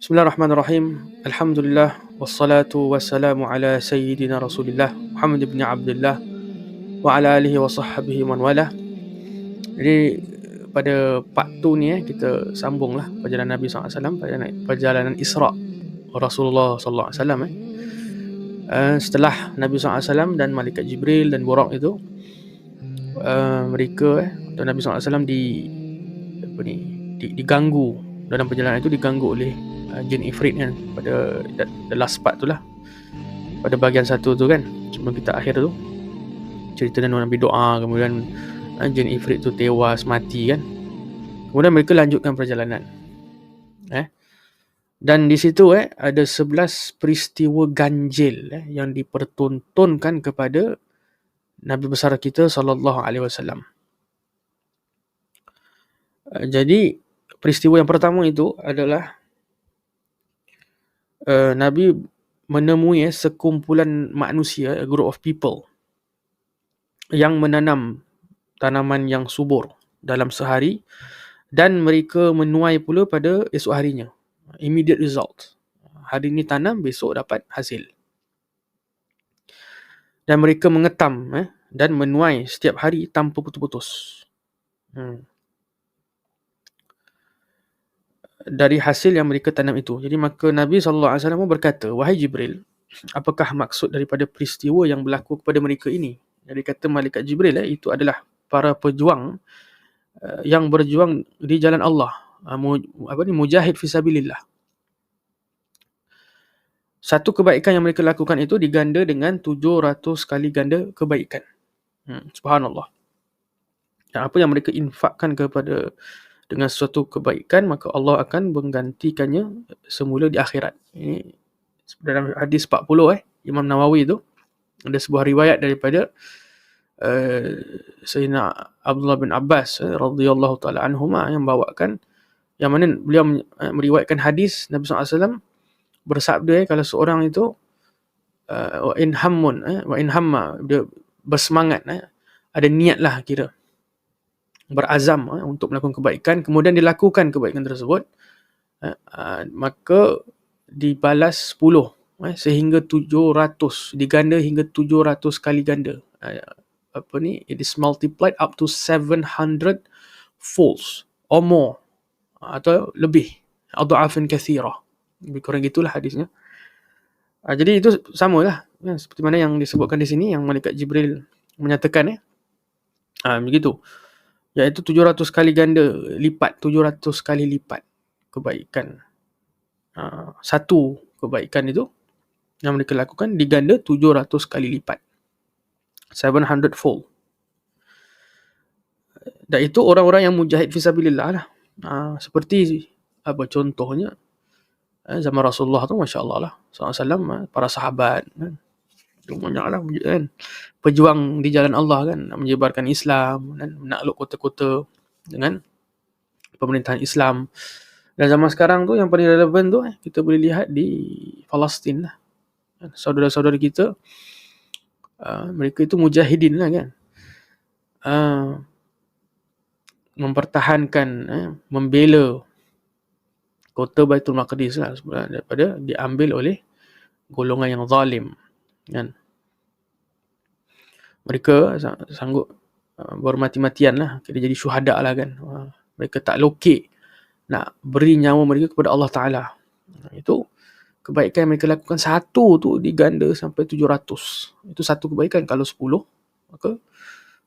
Bismillahirrahmanirrahim. Alhamdulillah wassalatu wassalamu ala sayyidina Rasulillah Muhammad ibn Abdullah wa ala alihi wa sahbihi man wala. Jadi pada part 2 ni kita sambunglah perjalanan Nabi SAW, perjalanan Isra Rasulullah SAW. Setelah Nabi SAW dan Malaikat Jibril dan Buraq itu, mereka atau Nabi SAW diganggu dalam perjalanan itu, diganggu oleh jin Ifrit kan, pada the last part tu lah, pada bahagian satu tu kan, sebelum kita akhir tu cerita Nabi doa, kemudian jin Ifrit tu tewas mati kan, kemudian mereka lanjutkan perjalanan dan di situ ada 11 peristiwa ganjil yang dipertontonkan kepada Nabi besar kita sallallahu alaihi wasallam. Jadi peristiwa yang pertama itu adalah Nabi menemui sekumpulan manusia, a group of people, yang menanam tanaman yang subur dalam sehari, dan mereka menuai pula pada esok harinya. Immediate result. Hari ni tanam, besok dapat hasil. Dan mereka mengetam dan menuai setiap hari tanpa putus-putus. Dari hasil yang mereka tanam itu. Jadi maka Nabi SAW berkata, "Wahai Jibril, apakah maksud daripada peristiwa yang berlaku kepada mereka ini?" Jadi kata Malaikat Jibril itu adalah para pejuang yang berjuang di jalan Allah, mujahid fisabilillah. Satu kebaikan yang mereka lakukan itu diganda dengan 700 kali ganda kebaikan. Subhanallah. Dan apa yang mereka infakkan kepada dengan suatu kebaikan, maka Allah akan menggantikannya semula di akhirat. Ini dalam hadis 40 Imam Nawawi tu ada sebuah riwayat daripada Sayyidina Abdullah bin Abbas radhiyallahu taala anhuma, yang bawakan, yang mana beliau meriwayatkan hadis Nabi SAW bersabda, kalau seorang itu wa in hamma, dia bersemangat, ada niat lah, kira berazam untuk melakukan kebaikan, kemudian dilakukan kebaikan tersebut, maka dibalas 10 sehingga 700, diganda hingga 700 kali ganda. It is multiplied up to 700 folds or more, atau lebih, adha'afan katsirah, lebih kurang gitulah hadisnya. Jadi itu samalah seperti mana yang disebutkan di sini, yang Malaikat Jibril menyatakan begitu, iaitu 700 kali ganda lipat, 700 kali lipat kebaikan. Satu kebaikan itu yang mereka lakukan diganda 700 kali lipat, 700 fold. Dan itu orang-orang yang mujahid fisabilillah lah. Seperti apa contohnya, zaman Rasulullah tu, Masya Allah lah, SAW, para sahabat kan, banyak lah kan, pejuang di jalan Allah kan, menyebarkan Islam dan menakluk kota-kota dengan pemerintahan Islam. Dan zaman sekarang tu yang paling relevan tu kita boleh lihat di Palestin lah. Saudara-saudara kita, mereka itu mujahidin lah kan, mempertahankan, membela kota Baitul Maqdis lah, daripada diambil oleh golongan yang zalim kan. Mereka sanggup bermati-matian lah, kira jadi syuhada lah kan. Mereka tak lokek nak beri nyawa mereka kepada Allah Ta'ala. Itu kebaikan yang mereka lakukan, satu tu diganda sampai 700. Itu satu kebaikan. Kalau 10, maka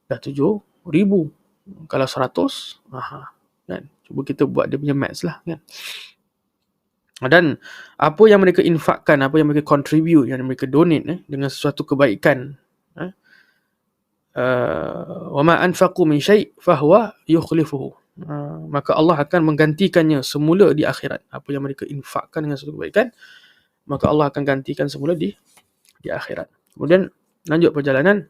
dah 7,000. Kalau 100, kan? Cuba kita buat dia punya maths lah kan. Dan apa yang mereka infakkan, apa yang mereka contribute, yang mereka donate dengan sesuatu kebaikan, wa ma anfaqu min syai' fahuwa yukhlifuhu, maka Allah akan menggantikannya semula di akhirat. Apa yang mereka infakkan dengan sesuatu kebaikan, maka Allah akan gantikan semula di akhirat. Kemudian lanjut perjalanan,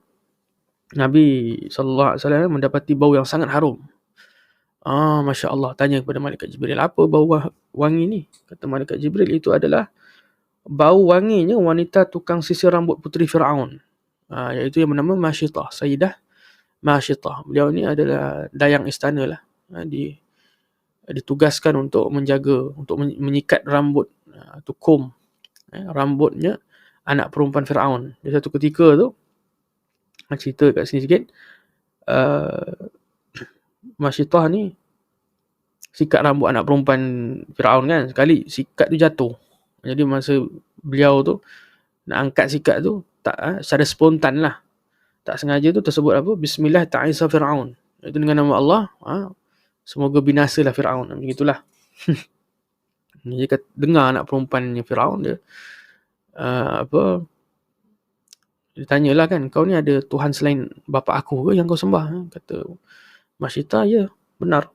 Nabi SAW mendapati bau yang sangat harum. Masya Allah, tanya kepada Malaikat Jibril, apa bau wangi ni? Kata Malaikat Jibril, itu adalah bau wanginya wanita tukang sisir rambut puteri Fir'aun, iaitu yang bernama Masyitah, Sayyidah Masyitah. Beliau ni adalah dayang istana lah, ditugaskan untuk menjaga, untuk menyikat rambut to comb rambutnya anak perempuan Firaun. Di satu ketika tu, cerita kat sini sikit, Masyitah ni sikat rambut anak perempuan Firaun kan. Sekali sikat tu jatuh. Jadi masa beliau tu nak angkat sikat tu, tak secara spontan lah, tak sengaja tu tersebut apa, Bismillah ta'isa Firaun, itu dengan nama Allah, semoga binasalah Firaun, macam itulah. Jadi dengar anak perempuan Firaun dia dia tanyalah kan, kau ni ada Tuhan selain bapa aku ke yang kau sembah? Kata Masyitah, ya benar.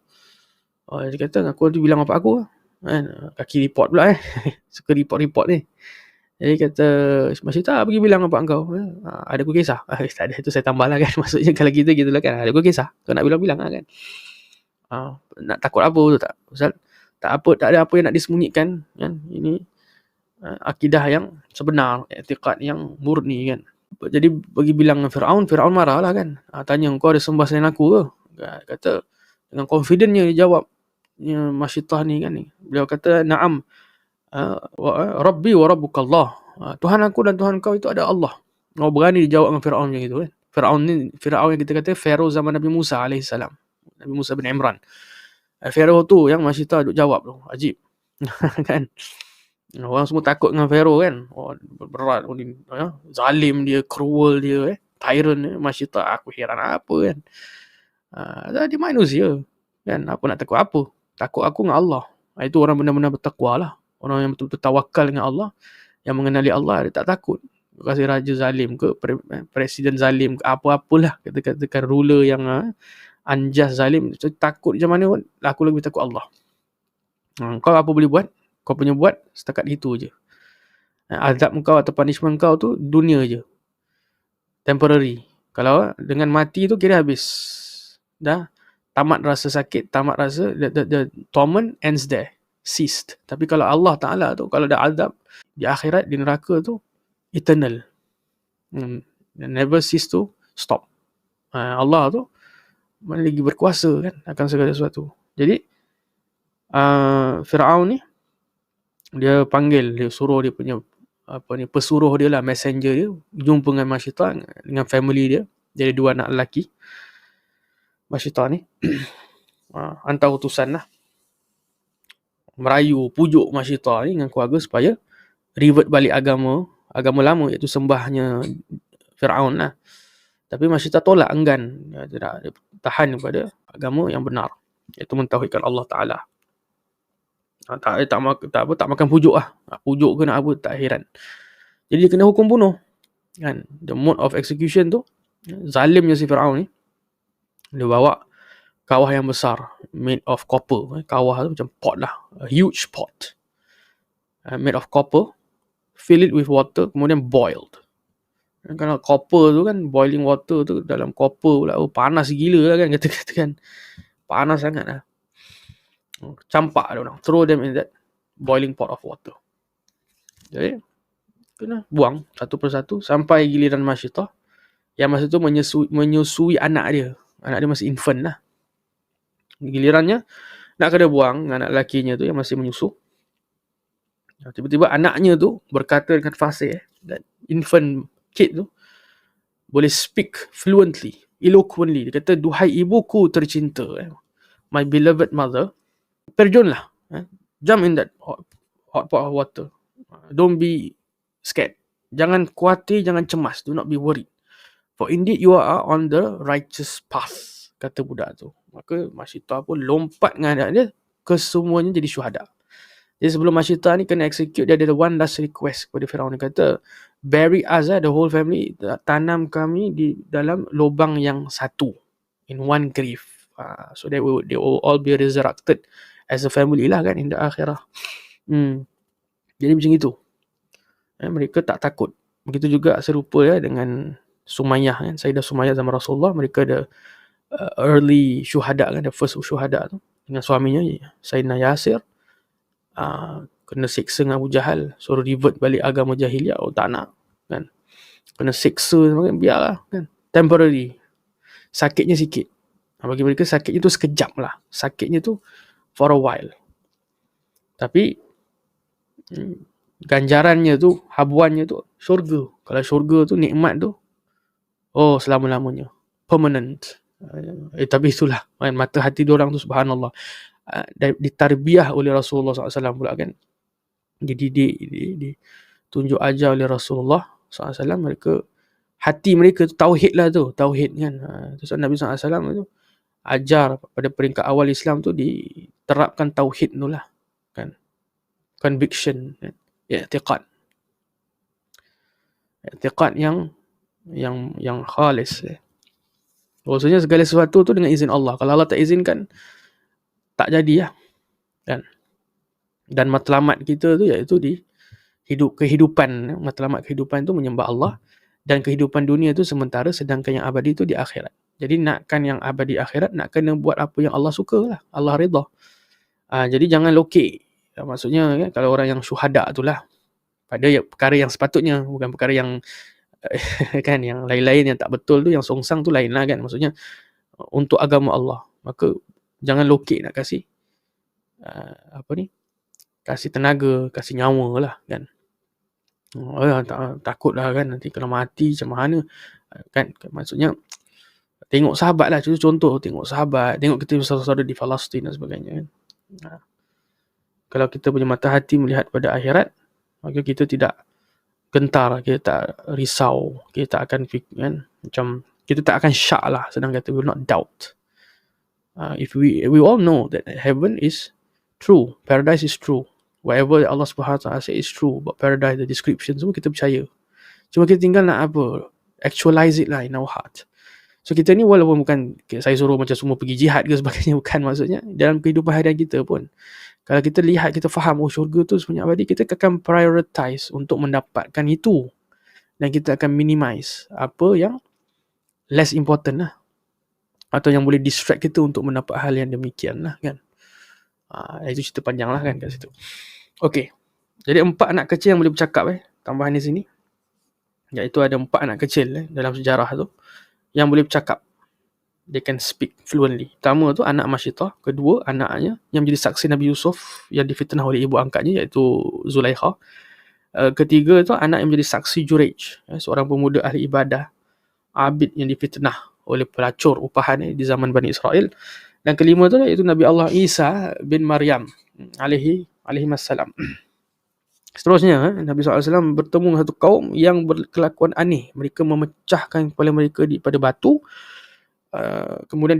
Dia kata, aku tu bilang bapa aku kan, kaki report pula suka report ni. Jadi kata Masyitah, pergi bilang bapa kau, ada aku kisah. Tak ada, itu saya tambah lah kan. Maksudnya kalau kita gitulah kan, ada aku kisah, kau nak bilang-bilang lah kan. Nak takut apa tu tak? Pasal tak ada apa yang nak disembunyikan kan. Ini akidah yang sebenar, i'tiqad yang murni kan. Jadi bagi bilang Firaun marah lah kan. Tanya, kau ada sembah selain aku ke? Kata dengan confidentnya dia jawab, Masyitah ni kan ni. Beliau kata, na'am, Rabbi wa rabbukallah. Tuhan aku dan Tuhan kau itu ada Allah. Berani dijawab dengan Firaun macam itu kan. Firaun yang kita kata Pharaoh zaman Nabi Musa alaihissalam. Nabi Musa bin Imran. Pharaoh tu yang Masyitah duk jawab tu. Ajib. Kan? Orang semua takut dengan Pharaoh kan. Berat. Zalim dia, cruel dia, tyrant dia. Masyitah, aku heran apa kan. Dia manusia. Kan? Apa nak takut apa? Takut aku dengan Allah. Itu orang benar-benar bertakwa lah. Orang yang betul-betul tawakal dengan Allah, yang mengenali Allah, dia tak takut. Kasih raja zalim ke, presiden zalim ke, apa-apalah, katakan ruler yang unjust zalim, so, takut macam mana pun, aku lebih takut Allah. Kau apa boleh buat? Kau punya buat setakat itu je. Azab kau atau punishment kau tu dunia je, temporary. Kalau dengan mati tu kira habis. Dah tamat rasa sakit, tamat rasa the torment ends there, ceased. Tapi kalau Allah Ta'ala tu, kalau ada azab di akhirat, di neraka tu, eternal, never cease to stop. Allah tu mana lagi berkuasa kan akan segala sesuatu. Jadi Firaun ni, dia panggil, dia suruh dia punya pesuruh dia lah, messenger dia, jumpa dengan Masyitah, dengan family dia. Jadi 2 anak lelaki Masyitah ni hantar utusan lah, merayu, pujuk Masyitah ni dengan keluarga supaya revert balik agama lama, iaitu sembahnya Firaun lah. Tapi Masyitah tolak, enggan. Dia tahan kepada agama yang benar, iaitu mentauhidkan Allah Ta'ala. Tak makan pujuk lah. Pujuk ke nak apa, tak heran. Jadi dia kena hukum bunuh kan. The mode of execution tu, zalimnya si Firaun ni, dia bawa kawah yang besar made of copper. Kawah tu macam pot lah, a huge pot made of copper, fill it with water, kemudian boiled. Kalau copper tu kan, boiling water tu dalam copper pula, panas gila lah kan, kata kan, panas sangat lah. Campak dia orang, throw them in that boiling pot of water. Jadi kena buang satu persatu sampai giliran Masyitah, yang masa tu menyusui anak dia. Anak dia masih infant lah. Gilirannya nak kena buang anak lakinya tu yang masih menyusu. Tiba-tiba anaknya tu berkata dengan fasih, that infant kid tu boleh speak fluently, eloquently. Dia kata, duhai ibuku tercinta, my beloved mother, terjunlah, jump in that hot pot of water. Don't be scared. Jangan khawatir, jangan cemas. Do not be worried. For indeed you are on the righteous path, kata budak tu. Maka Masyitah pun lompat dengan anak dia, kesemuanya jadi syuhada. Jadi sebelum Masyitah ni kena execute, dia ada one last request kepada Firaun. Dia kata, bury us, the whole family, tanam kami di dalam lubang yang satu, in one grave. So they will all be resurrected as a family lah kan, in the akhirah. Jadi macam itu. Mereka tak takut. Begitu juga serupa dengan Sumayyah kan, Sayyidah Sumayyah zaman Rasulullah. Mereka ada early syuhada kan, the first syuhada tu, dengan suaminya Sayyidina Yasir. Kena siksa dengan Abu Jahal, suruh revert balik agama jahiliah, tak nak kan. Kena siksa, biarlah kan, temporary. Sakitnya sikit. Bagi mereka sakitnya tu sekejap lah. Sakitnya tu for a while. Tapi Ganjarannya tu, habuannya tu syurga. Kalau syurga tu nikmat tu, selama-lamanya, permanent. Tapi itulah kan, mata hati diorang tu subhanallah, ditarbiah oleh Rasulullah SAW pula kan. Ditunjuk ajar oleh Rasulullah SAW. Hati mereka tu tauhid lah tu, tauhid kan. Terus Nabi SAW tu ajar pada peringkat awal Islam tu diterapkan tauhid tu lah kan. Conviction kan. I'tiqad yang khalis. Maksudnya segala sesuatu tu dengan izin Allah. Kalau Allah tak izinkan, tak jadi lah kan. Dan matlamat kita tu iaitu di kehidupan. Matlamat kehidupan tu menyembah Allah, dan kehidupan dunia tu sementara, sedangkan yang abadi tu di akhirat. Jadi nakkan yang abadi akhirat, nak kena buat apa yang Allah suka lah, Allah redha. Jadi jangan lokek. Maksudnya kan, kalau orang yang syuhada tu lah, pada perkara yang sepatutnya, bukan perkara yang kan, yang lain-lain yang tak betul tu, yang songsang tu lain lah kan. Maksudnya untuk agama Allah, maka jangan lokek nak kasih kasih tenaga, kasih nyawa lah kan. Takut lah kan, nanti kalau mati macam mana kan. Maksudnya tengok sahabat lah, contoh tengok sahabat, tengok kita saudara-saudara di Palestin dan sebagainya kan. Kalau kita punya mata hati melihat pada akhirat, maka kita tidak gentar, kita tak risau, kita tak akan kan, macam kita tak akan syak lah, senang kata, we will not doubt. If we all know that heaven is true, paradise is true, whatever Allah Subhanahu Wa Taala say is true about paradise, the description semua kita percaya. Cuma kita tinggal nak apa, actualize it lah in our heart. So kita ni walaupun bukan saya suruh macam semua pergi jihad ke sebagainya, bukan, maksudnya dalam kehidupan harian kita pun, kalau kita lihat, kita faham syurga tu sebenarnya abadi, kita akan prioritize untuk mendapatkan itu, dan kita akan minimize apa yang less important lah, atau yang boleh distract kita untuk mendapat hal yang demikian lah kan. Itu cerita panjang lah kan kat situ. Okay, jadi 4 anak kecil yang boleh bercakap tambahan di sini, iaitu ada 4 anak kecil dalam sejarah tu yang boleh bercakap. They can speak fluently. Pertama tu anak Masyitah, kedua anaknya yang menjadi saksi Nabi Yusuf yang difitnah oleh ibu angkatnya, iaitu Zulaikha. Ketiga tu anak yang menjadi saksi Jurayj, seorang pemuda ahli ibadah, abid yang difitnah oleh pelacur upahan di zaman Bani Israel. Dan kelima tu iaitu Nabi Allah Isa bin Maryam alaihi wassalam. Seterusnya Nabi SAW bertemu dengan satu kaum yang berkelakuan aneh. Mereka memecahkan kepala mereka pada batu, kemudian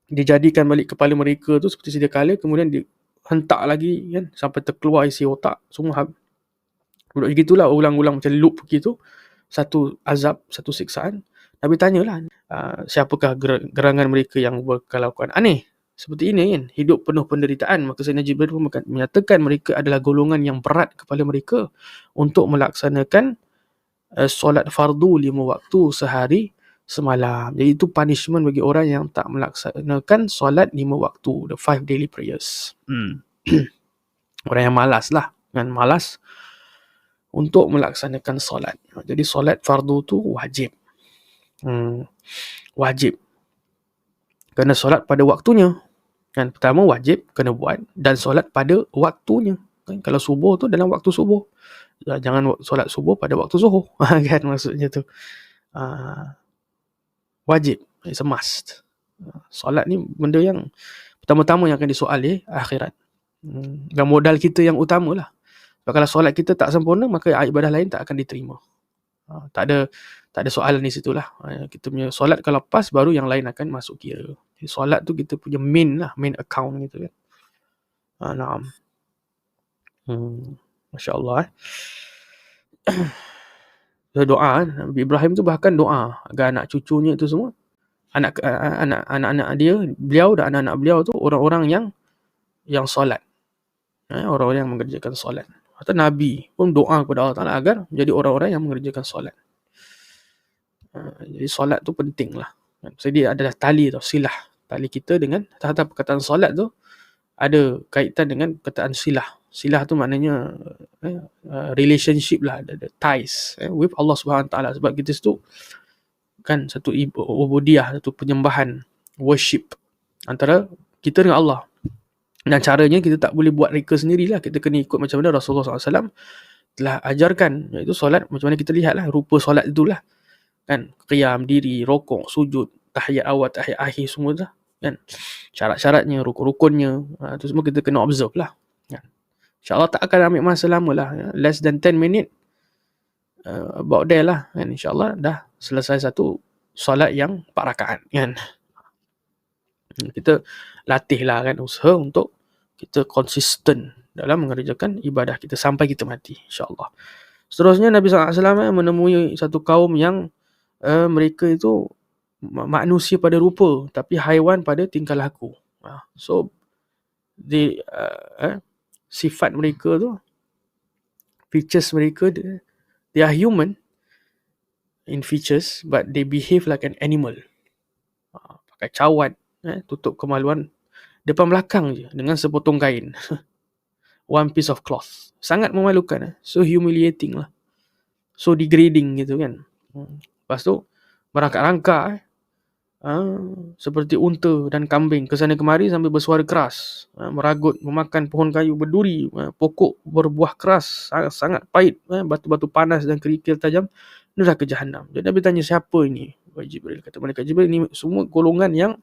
dijadikan balik kepala mereka tu seperti sedia kala, kemudian dihentak lagi kan, sampai terkeluar isi otak semua. Begitulah ulang-ulang macam loop begitu, satu azab, satu siksaan. Nabi tanyalah, siapakah gerangan mereka yang berkelakuan aneh seperti ini kan, hidup penuh penderitaan. Maka Sayyidina Jibril pun menyatakan mereka adalah golongan yang berat kepada mereka untuk melaksanakan solat fardu 5 waktu sehari semalam. Jadi itu punishment bagi orang yang tak melaksanakan solat 5 waktu, the 5 daily prayers. Orang yang malas lah kan, malas untuk melaksanakan solat. Jadi solat fardu tu wajib. Wajib. Kena solat pada waktunya. Kan, pertama wajib kena buat, dan solat pada waktunya. Kan, kalau subuh tu dalam waktu subuh. Jangan solat subuh pada waktu zuhur. Kan maksudnya tu. Wajib. It's a must. Solat ni benda yang pertama-tama yang akan disoal akhirat. Dan modal kita yang utama lah. Sebab kalau solat kita tak sempurna, maka ibadah lain tak akan diterima. Tak ada soalan di situ lah. Kita punya solat kalau pas, baru yang lain akan masuk kira. Jadi solat tu kita punya main account gitu kan. Naam. Masya Allah. Doa Nabi Ibrahim tu bahkan doa agar anak cucunya tu semua, anak-anak dia, beliau dan anak-anak beliau tu orang-orang yang solat. Orang-orang yang mengerjakan solat. Atau Nabi pun doa kepada Allah Ta'ala agar menjadi orang-orang yang mengerjakan solat. Jadi solat tu penting lah. Jadi dia adalah tali atau silah. Tali kita dengan terhadap perkataan solat tu ada kaitan dengan perkataan silah. Silah tu maknanya relationship lah, the ties with Allah Subhanahu Taala. Sebab kita situ kan satu ubudiyah, satu penyembahan, worship antara kita dengan Allah. Dan caranya kita tak boleh buat reka sendirilah. Kita kena ikut macam mana Rasulullah SAW telah ajarkan, iaitu solat macam mana kita lihatlah rupa solat itulah kan, qiyam, diri, rokok, sujud, tahiyat awal, tahiyat akhir, semua tu kan, syarat-syaratnya, rukun-rukunnya, tu semua kita kena observe lah kan. InsyaAllah tak akan ambil masa lama lah, less than 10 minit, about there lah kan. InsyaAllah dah selesai satu solat yang 4 rakaat kan. Kita latih lah kan, usaha untuk kita konsisten dalam mengerjakan ibadah kita sampai kita mati, insyaAllah. Seterusnya Nabi SAW menemui satu kaum yang mereka itu manusia pada rupa tapi haiwan pada tingkah laku. So sifat mereka tu, features mereka, they are human in features but they behave like an animal. Pakai cawat, tutup kemaluan depan belakang je dengan sepotong kain. One piece of cloth. Sangat memalukan. So humiliating lah. So degrading gitu kan. Lepas tu merangkak-rangkak seperti unta dan kambing kesana kemari sambil bersuara keras, meragut, memakan pohon kayu berduri, pokok berbuah keras, sangat pahit, batu-batu panas dan kerikil tajam, neraka jahanam. Jadi Nabi tanya, siapa ini? Jibril. Kata malaikat Jibril, ini semua golongan yang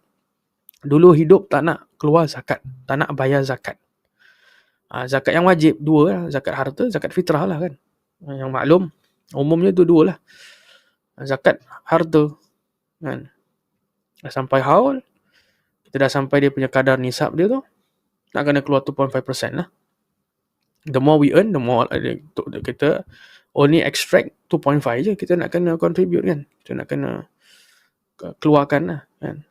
dulu hidup tak nak keluar zakat, tak nak bayar zakat. Zakat yang wajib dua lah, zakat harta, zakat fitrah lah kan. Yang maklum umumnya tu dua lah. Zakat harta kan, dah sampai haul, kita dah sampai dia punya kadar nisab dia tu, nak kena keluar 2.5% lah. The more we earn, the more kita only extract 2.5 je, kita nak kena contribute kan, kita nak kena keluarkan lah kan.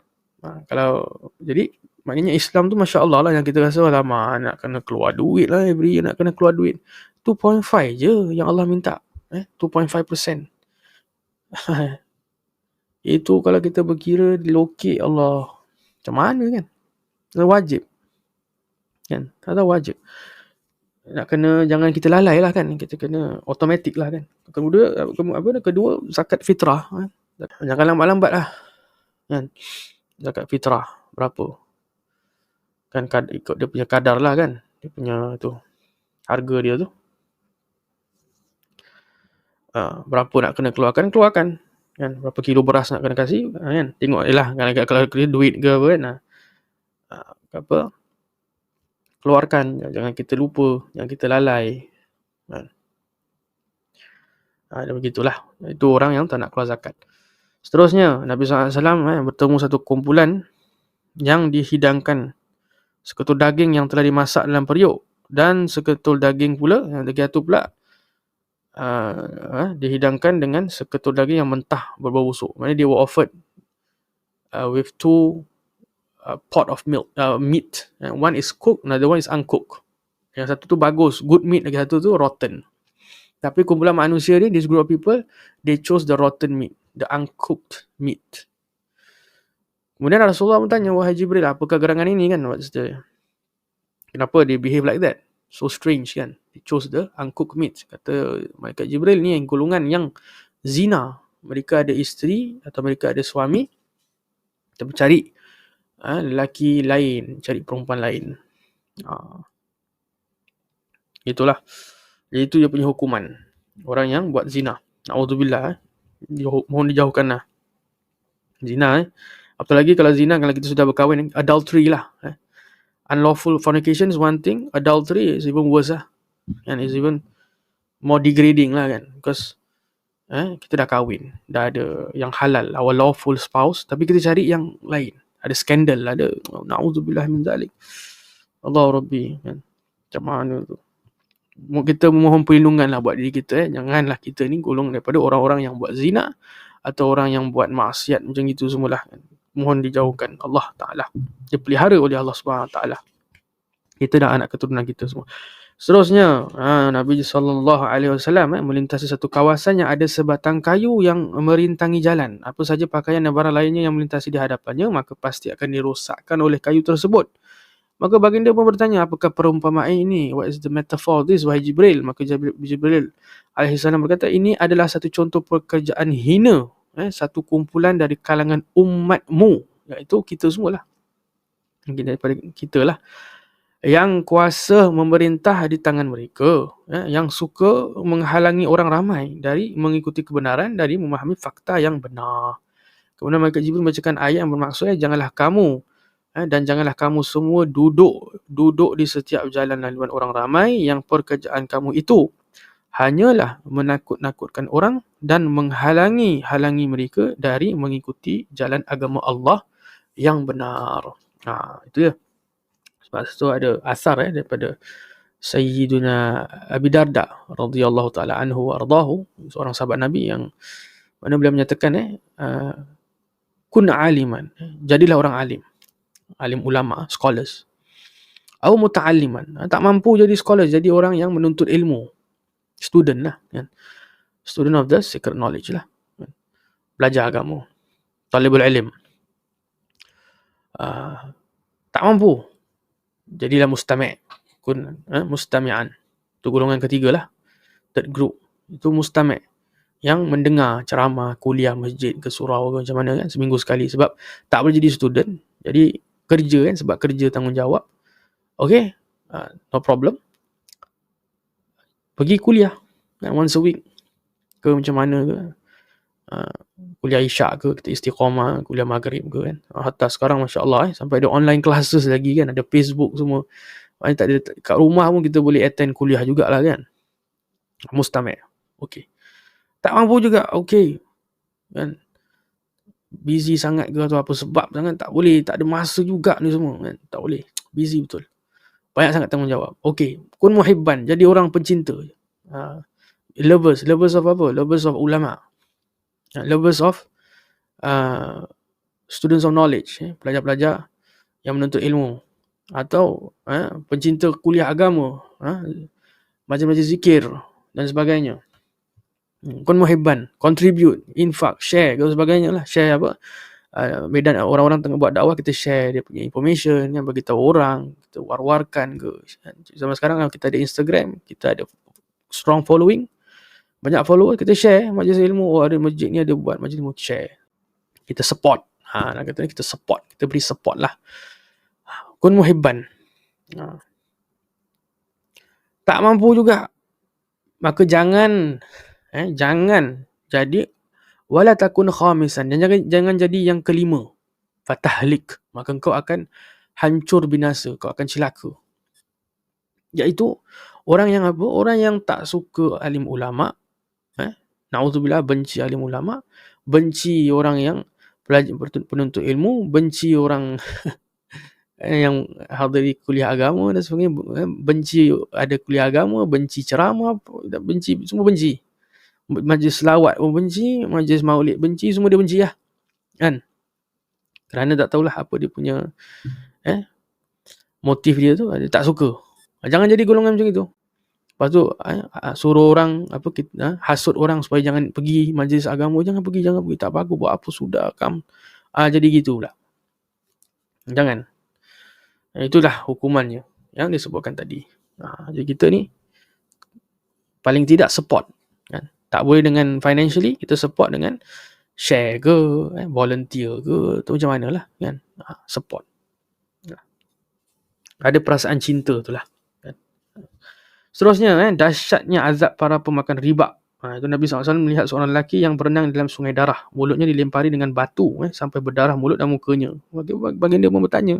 Kalau jadi maknanya Islam tu Masya Allah lah, yang kita rasa lama nak kena keluar duit lah every year, nak kena keluar duit 2.5 je yang Allah minta, 2.5%. Itu kalau kita berkira dilokek Allah, macam mana kan? Wajib kan? Tak wajib. Nak kena, jangan kita lalai lah kan, kita kena automatic lah kan. Kedua zakat fitrah kan? Jangan lambat-lambat lah kan. Zakat fitrah berapa kan, ikut dia punya kadar lah kan, dia punya tu harga dia tu, berapa nak kena keluarkan kan, berapa kilo beras nak kena kasih kan, tengok lah kan, kalau duit ke apa kan, apa, keluarkan, jangan kita lupa, jangan kita lalai kan. Dan begitulah, itu orang yang tak nak keluar zakat. Seterusnya Nabi SAW bertemu satu kumpulan yang dihidangkan seketul daging yang telah dimasak dalam periuk, dan seketul daging pula, yang lagi satu pula dihidangkan dengan seketul daging yang mentah berbau busuk. Maksudnya they were offered with two pot of milk, meat. One is cooked, another one is uncooked. Yang satu tu bagus, good meat, lagi satu tu rotten. Tapi kumpulan manusia ni, this group of people, they chose the rotten meat, the uncooked meat. Kemudian Rasulullah bertanya, wahai Jibril, apakah gerangan ini kan? Kenapa they behave like that? So strange kan? They chose the uncooked meat. Kata malaikat Jibril, ni yang golongan yang zina. Mereka ada isteri atau mereka ada suami, tapi cari lelaki lain, cari perempuan lain. Itulah. Jadi itu dia punya hukuman orang yang buat zina. Na'udzubillah. Mohon dijauhkanlah zina. Apalagi kalau zina, kalau kita sudah berkahwin, adultery lah. Unlawful fornication is one thing, adultery is even worse lah. And it's even more degrading lah kan. Because kita dah kahwin, dah ada yang halal, our lawful spouse, tapi kita cari yang lain. Ada skandal, ada na'udzubillah min zalik. Allah Rabbi kan. Macam mana tu? Kita memohon perlindungan lah buat diri kita. Janganlah kita ni golong daripada orang-orang yang buat zina atau orang yang buat maksiat macam itu semualah. Mohon dijauhkan Allah Ta'ala. Dia pelihara oleh Allah Subhanahu Ta'ala. Kita dan anak keturunan kita semua. Seterusnya, Nabi SAW melintasi satu kawasan yang ada sebatang kayu yang merintangi jalan. Apa saja pakaian dan barang lainnya yang melintasi di hadapannya, maka pasti akan dirosakkan oleh kayu tersebut. Maka baginda pun bertanya, apakah perumpamaan ini? What is the metaphor of this, wahai Jibril? Maka Jibril alaihissalam berkata, ini adalah satu contoh pekerjaan hina, satu kumpulan dari kalangan umatmu, iaitu kita semualah. Daripada kita lah. yang kuasa memerintah di tangan mereka, yang suka menghalangi orang ramai dari mengikuti kebenaran, dari memahami fakta yang benar. Kemudian malaikat Jibril membacakan ayat yang bermaksud, janganlah kamu dan janganlah kamu semua duduk di setiap jalan laluan orang ramai yang pekerjaan kamu itu hanyalah menakut-nakutkan orang dan menghalangi mereka dari mengikuti jalan agama Allah yang benar. Itu ya. Sebab itu ada asar daripada Sayyiduna Abi Darda radhiyallahu taala anhu wa ardahu, seorang sahabat Nabi yang mana beliau menyatakan kun aliman, jadilah orang alim ulama, scholars. Atau muta'alliman, tak mampu jadi scholar, jadi orang yang menuntut ilmu, student lah kan. Student of the secret knowledge lah, belajar agama, talibul ilm. Tak mampu, jadilah mustami', kun mustami'an. Itu golongan ketiga lah, third group. Itu mustami', yang mendengar ceramah, kuliah, masjid ke surau ke macam mana kan, seminggu sekali. Sebab tak boleh jadi student, jadi kerja kan, sebab kerja tanggungjawab. Okay, no problem. Pergi kuliah once a week ke macam mana ke, kuliah isyak ke, kita istiqamah, kuliah maghrib ke kan. Hatta sekarang Masya Allah sampai ada online classes lagi kan, ada Facebook semua. Maknanya tak ada, kat rumah pun kita boleh attend kuliah jugalah kan. Mustami'. Okay. Tak mampu juga, okay kan, busy sangat ke atau apa sebab sangat, tak boleh, tak ada masa juga ni semua kan, tak boleh, busy betul, banyak sangat tanggungjawab. Okay, kun muhibban, jadi orang pencinta. Lovers of apa? Lovers of ulama, lovers of students of knowledge, pelajar-pelajar yang menuntut ilmu, atau pencinta kuliah agama, majlis-majlis zikir dan sebagainya. Kun muhibban, contribute, infak, share dan sebagainya lah. Share apa? Medan orang-orang tengah buat dakwah, kita share dia punya information, yang bagi tahu orang, kita war-warkan ke. Zaman sekarang kita ada Instagram, kita ada strong following, banyak follower, kita share majlis ilmu. Ada masjid ni ada buat majlis ilmu, share. Kita support. Nak kata kita support, kita beri support lah. Kun muhibban. Tak mampu juga, maka jangan jadi wala takun khamisan, jangan jadi yang kelima, fatahlik, maka engkau akan hancur binasa, kau akan celaka. Iaitu orang yang apa? Orang yang tak suka alim ulama, na'udzubillah, benci alim ulama, benci orang yang penuntut ilmu, benci orang yang hadiri kuliah agama dan sebagainya, benci ada kuliah agama, benci ceramah, benci, semua benci. Majlis selawat pun benci, majlis maulid benci, semua dia benci lah kan. Kerana tak tahulah apa dia punya motif dia tu, dia tak suka. Jangan jadi golongan macam itu. Lepas tu suruh orang hasut orang supaya jangan pergi majlis agama, jangan pergi, tak apa, aku buat apa sudah kam. Jadi gitu pula. Jangan. Itulah hukumannya yang disebutkan tadi. Jadi kita ni paling tidak support kan. Tak boleh dengan financially, kita support dengan share ke, volunteer ke, tu macam mana lah kan. Support. Ada perasaan cinta tu lah kan. Seterusnya dahsyatnya azab para pemakan riba. Itu Nabi SAW melihat seorang lelaki yang berenang dalam sungai darah, mulutnya dilempari dengan batu sampai berdarah mulut dan mukanya. Baginda pun bertanya,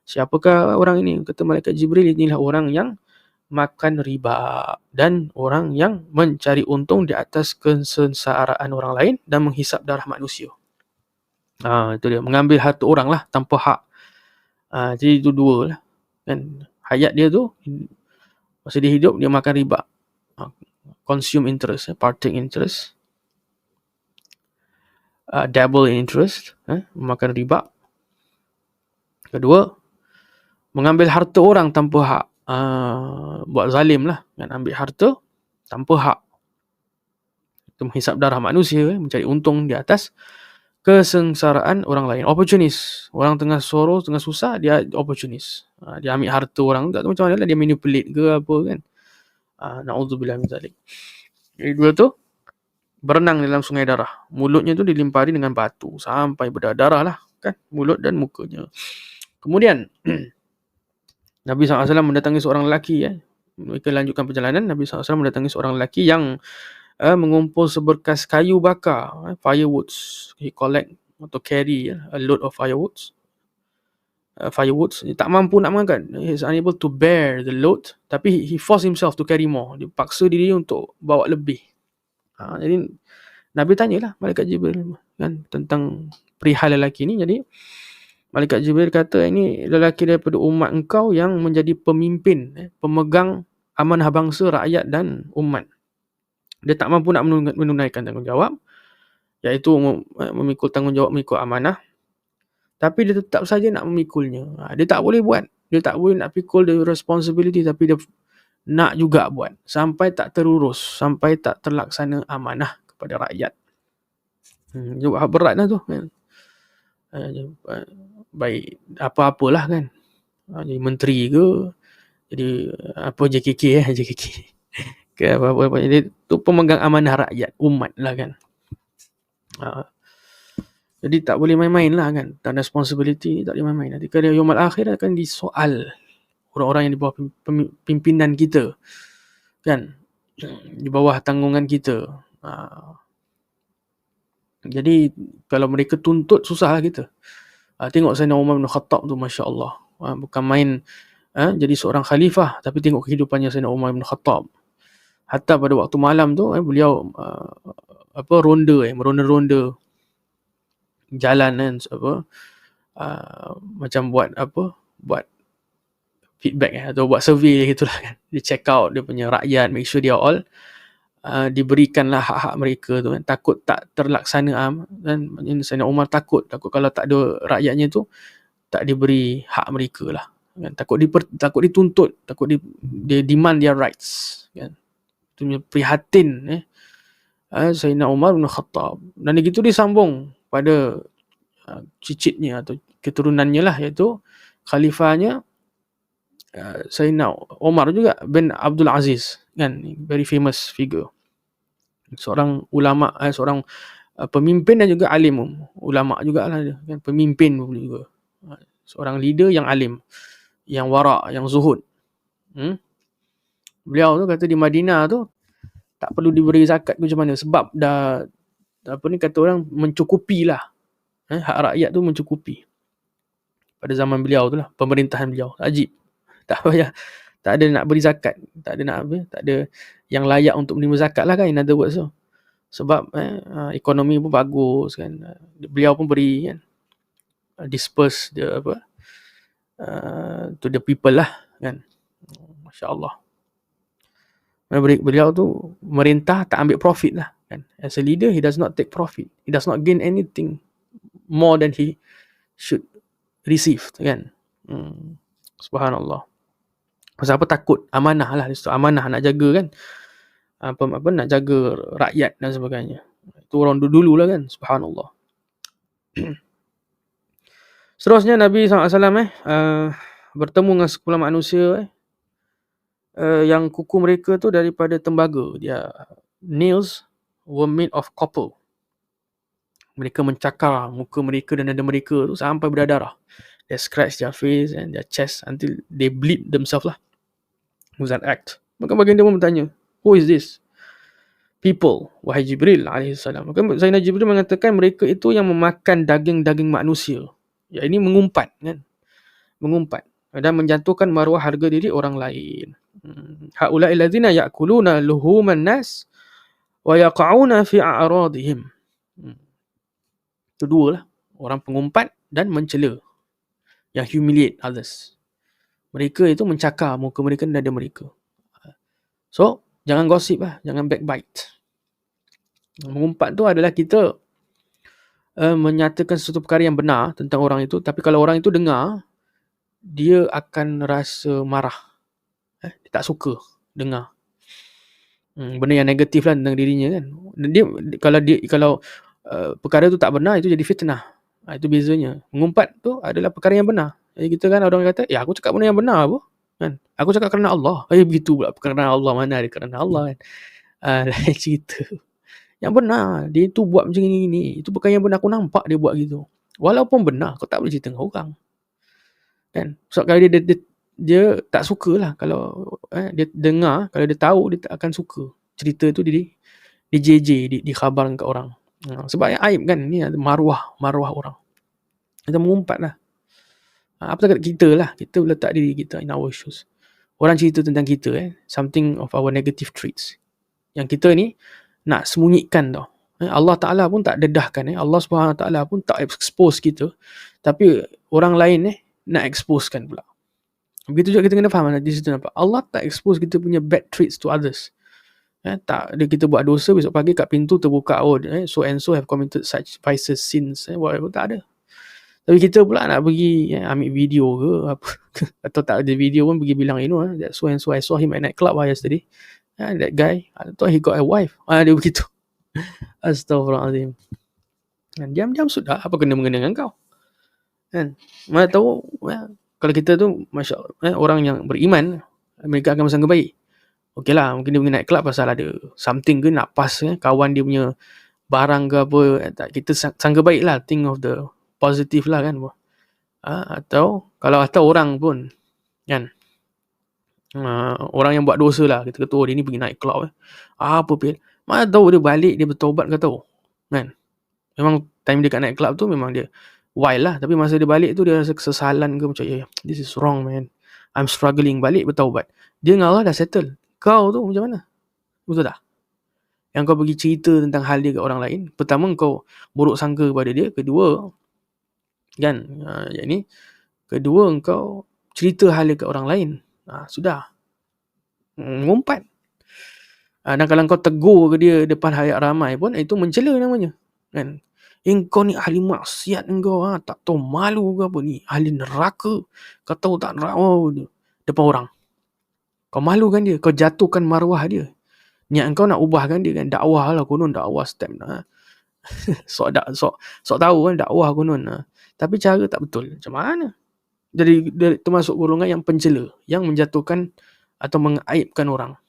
siapakah orang ini? Kata malaikat Jibril, inilah orang yang makan riba dan orang yang mencari untung di atas kesengsaraan orang lain dan menghisap darah manusia. Itu dia, mengambil harta orang lah tanpa hak. Jadi itu dua lah kan. Hayat dia tu, masa dia hidup, dia makan riba, consume interest, partake interest, double interest, makan riba. Kedua, mengambil harta orang tanpa hak, buat zalim lah kan, ambil harta tanpa hak. Itu menghisap darah manusia, mencari untung di atas kesengsaraan orang lain. Opportunist, orang tengah sorrow, tengah susah, dia opportunist. Dia ambil harta orang, tak tahu macam mana lah, dia manipulate ke apa kan. Na'udzubillah min zalik. Jadi dua tu berenang dalam sungai darah, mulutnya tu dilimpari dengan batu sampai berdarah lah kan, mulut dan mukanya. Kemudian Nabi SAW mendatangi seorang lelaki, mereka lanjutkan perjalanan. Nabi SAW mendatangi seorang lelaki yang mengumpul seberkas kayu bakar, firewoods. He collect atau carry a load of firewoods. Dia tak mampu nak makan. He is unable to bear the load, tapi he forced himself to carry more. Dia paksa diri untuk bawa lebih. Jadi Nabi tanyalah Malaikat Jibril kan tentang perihal lelaki ni. Jadi Malaikat Jibril kata, ini lelaki daripada umat engkau yang menjadi pemimpin, pemegang amanah bangsa, rakyat dan umat. Dia tak mampu nak menunaikan tanggungjawab, iaitu memikul tanggungjawab, mengikut amanah. Tapi dia tetap saja nak memikulnya. Dia tak boleh buat. Dia tak boleh nak pikul the responsibility, tapi dia nak juga buat. Sampai tak terurus, sampai tak terlaksana amanah kepada rakyat. Juga berat lah tu kan. Baik apa-apalah kan. Jadi menteri ke, jadi apa JKK JKK ke apa-apa. Jadi tu pemegang amanah rakyat, umat lah kan. Jadi tak boleh main-main lah kan. Tak ada responsibility, tak boleh main-main. Nanti kalau yaumul akhir akan disoal orang-orang yang di bawah pimpinan kita kan, di bawah tanggungan kita. Jadi kalau mereka tuntut, susah lah kita. Tengok Sayyidina Umar bin Khattab tu, Masya Allah. Bukan main jadi seorang khalifah, tapi tengok kehidupannya Sayyidina Umar bin Khattab. Hatta pada waktu malam tu beliau meronda-ronda jalan kan, macam buat feedback atau buat survey gitulah kan. Dia check out dia punya rakyat, make sure dia all diberikanlah hak-hak mereka tu kan. Takut tak terlaksana kan. Sayyidina Umar takut kalau tak ada rakyatnya tu tak diberi hak mereka lah kan. Takut dituntut, takut dia demand their rights kan. Itu prihatin Sayyidina Umar bin Khattab. Dan begitu disambung pada cicitnya atau keturunannya lah, iaitu khalifahnya Sayyidina Umar juga bin Abdul Aziz kan, very famous figure, seorang ulama, seorang pemimpin dan juga alim. Ulama juga lah dia kan, pemimpin juga, seorang leader yang alim, yang wara', yang zuhud. Beliau tu kata di Madinah tu tak perlu diberi zakat macam mana, sebab dah kata orang mencukupi lah, hak rakyat tu mencukupi pada zaman beliau tu lah, pemerintahan beliau. Ajib, tak payah, tak ada nak beri zakat, tak ada yang layak untuk menerima zakat lah kan, in other words tu. Sebab ekonomi pun bagus kan, beliau pun beri kan, disperse the to the people lah kan. Masya Allah. Beliau tu merintah tak ambil profit lah kan. As a leader, he does not take profit, he does not gain anything more than he should receive kan. Subhanallah. Pasal apa? Takut amanah lah, amanah nak jaga kan, nak jaga rakyat dan sebagainya. Itu orang dulu lah kan. Subhanallah. Seterusnya Nabi SAW bertemu dengan sekumpulan manusia yang kuku mereka tu daripada tembaga. Dia nails were made of copper. Mereka mencakar muka mereka dan dada mereka tu sampai berdarah. They scratch their face and their chest until they bleed themselves lah. With that act. Maka baginda pun bertanya, who is this people, wahai Jibril alaihissalam? Maka Sayyidina Jibril mengatakan mereka itu yang memakan daging-daging manusia. Ya, ini mengumpat kan, mengumpat dan menjatuhkan maruah harga diri orang lain. Haula'i allazina ya'kuluna luhuman nas wa yaqa'una fi a'radihim. Itu dua lah, orang pengumpat dan mencela, yang humiliate others. Mereka itu mencakar muka mereka dan dada mereka. So jangan gosip lah, jangan backbite. Mengumpat tu adalah kita menyatakan sesuatu perkara yang benar tentang orang itu, tapi kalau orang itu dengar, dia akan rasa marah, dia tak suka dengar benda yang negatif lah tentang dirinya kan. Kalau perkara tu tak benar, itu jadi fitnah. Itu bezanya. Mengumpat tu adalah perkara yang benar. Jadi kita kan, orang kata, aku cakap benda yang benar apa kan, aku cakap kerana Allah. Begitu pula, kerana Allah, mana ada kerana Allah kan. Lain cerita. Yang benar, dia tu buat macam ni, itu perkara yang benar, aku nampak dia buat gitu. Walaupun benar, kau tak boleh cerita dengan orang kan. Sebab kalau dia dia tak sukalah kalau dia dengar, kalau dia tahu dia tak akan suka cerita tu dikhabarkan kat orang. Sebab aib kan, ni ada maruah orang. Kita mengumpat lah. Apa kata kita lah, kita letak diri kita in our shoes. Orang cerita tentang kita something of our negative traits yang kita ni nak sembunyikan tau. Allah Ta'ala pun tak dedahkan. Allah Subhanahu Ta'ala pun tak expose kita, tapi orang lain nak exposekan pula. Begitu juga kita kena faham di situ nampak. Allah tak expose kita punya bad traits to others. Tak dia kita buat dosa, besok pagi kat pintu terbuka, so and so have committed such vices, sins, whatever, tak ada. Tapi kita pula nak pergi ambil video ke apa atau tak ada video pun pergi bilang that so and so I saw him at nightclub yesterday. That guy, I thought he got a wife. Dia begitu. Astaghfirullahaladzim. Diam-diam sudah, apa kena mengena dengan kau? Kan? Mana tahu kalau kita tu orang yang beriman, mereka akan bersangka baik. Okey lah, mungkin dia pergi nightclub pasal ada something ke, nak pas kawan dia punya barang ke apa, kita sangka baik lah, think of the positif lah kan. Atau kalau orang pun kan, orang yang buat dosa lah, kita kata dia ni pergi nightclub apa pil, mana tahu dia balik dia bertaubat ke tahu kan. Memang time dia kat nightclub tu memang dia wild lah, tapi masa dia balik tu dia rasa kesesalan ke, macam this is wrong man, I'm struggling, balik bertaubat. Dia dengan Allah dah settle. Kau tu macam mana? Betul tak? Yang kau pergi cerita tentang hal dia kat orang lain, pertama kau buruk sangka kepada dia, kedua kan, yang ni kedua kau cerita hal dia kat orang lain, sudah mengumpat. Dan kalau kau tegur ke dia depan halayak ramai pun, itu mencela namanya kan. Engkau ni ahli maksiat, engkau tak tahu malu ke apa ni, ahli neraka, kau tahu tak neraka depan orang. Kau malukan dia, kau jatuhkan maruah dia. Niat kau nak ubahkan dia kan, dakwah lah konon, dakwah step sok tahu kan dakwah konon, tapi cara tak betul. Macam mana? Jadi termasuk golongan yang pencela, yang menjatuhkan atau mengaibkan orang.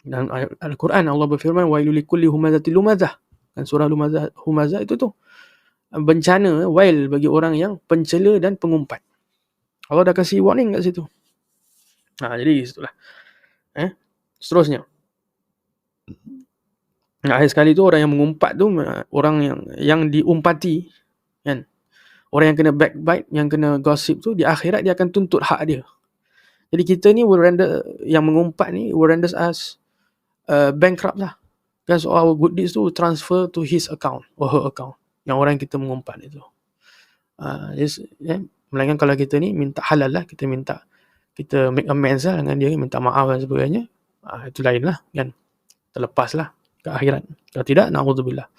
Dalam Al-Quran Allah berfirman wailul likulli humazatil lumazah. Dan surah Humazah itu tu bencana, wail bagi orang yang pencela dan pengumpat. Allah dah kasih warning kat situ. Jadi itulah. Seterusnya. Akhir sekali tu orang yang mengumpat tu, orang yang diumpati kan. Orang yang kena backbite, yang kena gossip tu, di akhirat dia akan tuntut hak dia. Jadi kita ni yang mengumpat ni will render us bankrupt lah. Kan, so our good deeds tu transfer to his account or her account, yang orang kita mengumpat itu. Melainkan kalau kita ni minta halal lah, kita make amends lah dengan dia, minta maaf dan sebagainya, itu lain lah kan, terlepas lah ke akhirat. Kalau tidak, na'udzubillah.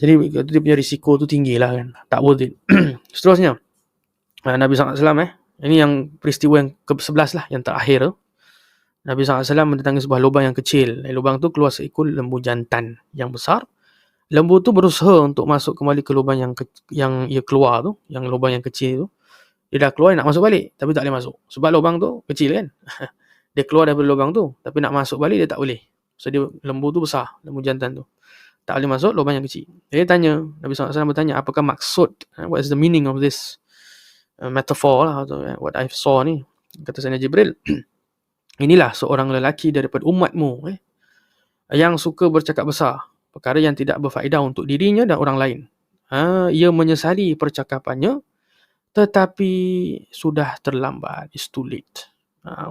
Jadi dia punya risiko tu tinggi lah kan, tak worth it. Seterusnya, Nabi SAW ini yang peristiwa yang ke-11 lah, yang terakhir tu. Nabi SAW mendatangi sebuah lubang yang kecil. Lubang tu keluar seekor lembu jantan yang besar. Lembu tu berusaha untuk masuk kembali ke lubang yang ia keluar tu, yang lubang yang kecil tu. Dia dah keluar, nak masuk balik, tapi tak boleh masuk. Sebab lubang tu kecil kan. Dia keluar daripada lubang tu, tapi nak masuk balik dia tak boleh. So lembu tu besar, lembu jantan tu. Tak boleh masuk lubang yang kecil. Dia tanya, Nabi SAW bertanya, apakah maksud, what is the meaning of this metaphor lah, atau what I saw ni. Kata Sayyidina Jibril, inilah seorang lelaki daripada umatmu yang suka bercakap besar, perkara yang tidak berfaedah untuk dirinya dan orang lain. Ia menyesali percakapannya, tetapi sudah terlambat. It's too late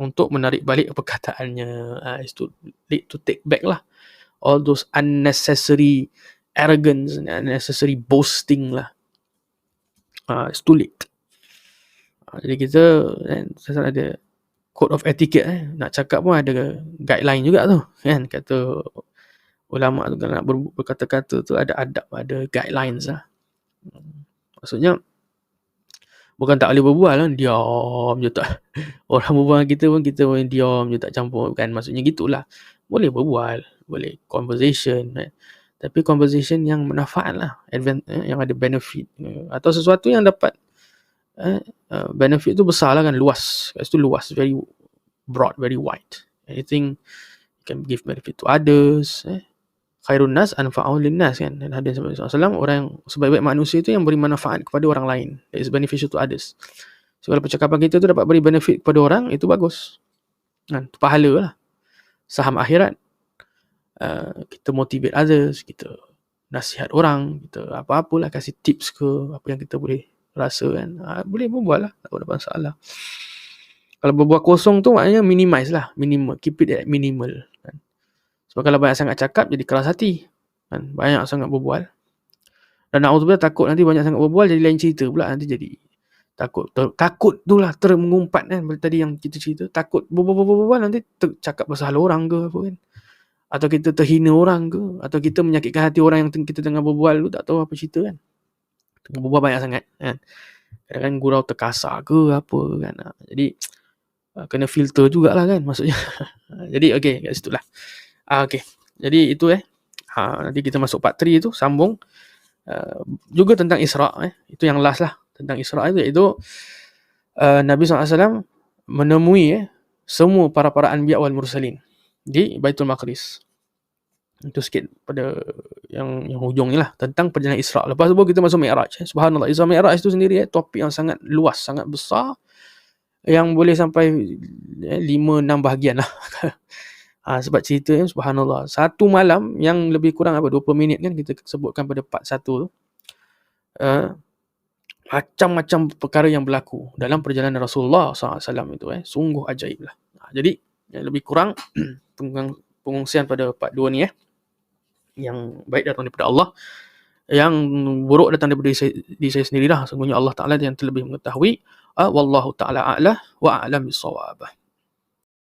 untuk menarik balik perkataannya. It's too late to take back lah all those unnecessary arrogance, unnecessary boasting lah. It's too late. Jadi kita ada code of etiquette, nak cakap pun ada guideline juga tu kan. Kata ulama tu, kalau nak berkata-kata tu ada adab, ada guidelines lah. Maksudnya bukan tak boleh berbual kan, diam je tak. Orang berbual kita pun diam je, tak campur kan. Maksudnya gitulah. Boleh berbual, boleh conversation, tapi conversation yang bermanfaat lah, yang ada benefit, atau sesuatu yang dapat benefit tu besar lah kan, luas. Kat situ luas, very broad, very wide. Anything can give benefit to others. Khairun nas anfa'un linnas kan. Dan hadis Nabi SAW, orang yang sebaik-baik manusia itu yang beri manfaat kepada orang lain, that is beneficial to others. So kalau percakapan kita tu dapat beri benefit kepada orang, itu bagus. Kan? Itu pahala lah. Saham akhirat. Kita motivate others, kita nasihat orang, kita apa-apalah, kasih tips ke apa yang kita boleh rasa kan. Boleh berbual lah, tak ada masalah. Kalau berbual kosong tu maknanya minimize lah, minimal, keep it at minimal kan. Sebab kalau banyak sangat cakap jadi keras hati kan, banyak sangat berbual. Dan na'udzubillah, takut nanti banyak sangat berbual jadi lain cerita pula, nanti jadi takut tu lah mengumpat kan. Tadi yang kita cerita, takut berbual nanti cakap pasal orang ke apa kan, atau kita terhina orang ke, atau kita menyakitkan hati orang yang kita tengah berbual tu, tak tahu apa cerita kan. Berbual banyak sangat kan, kadang-kadang gurau terkasar ke apa kan. Jadi kena filter jugalah kan maksudnya. Jadi okey, kat situ lah. Okey, jadi itu nanti kita masuk part 3 tu, sambung juga tentang Isra'. Itu yang last lah tentang Isra' itu, iaitu Nabi SAW menemui semua para anbiya wal mursalin di Baitul Maqdis. Itu sikit pada yang hujung ni lah tentang perjalanan Isra'. Lepas tu kita masuk Mi'raj. Subhanallah, Isra' Mi'raj itu sendiri topik yang sangat luas, sangat besar, yang boleh sampai 5-6 bahagian lah. Sebab cerita subhanallah, satu malam yang lebih kurang 20 minit kan kita sebutkan pada part 1 tu. Macam-macam perkara yang berlaku dalam perjalanan Rasulullah SAW itu sungguh ajaib lah. Jadi lebih kurang pengungsian pada part 2 ni yang baik datang daripada Allah, yang buruk datang daripada diri saya sendirilah. Sesungguhnya Allah Ta'ala yang terlebih mengetahui. Wallahu ta'ala a'la wa a'lam bisawab.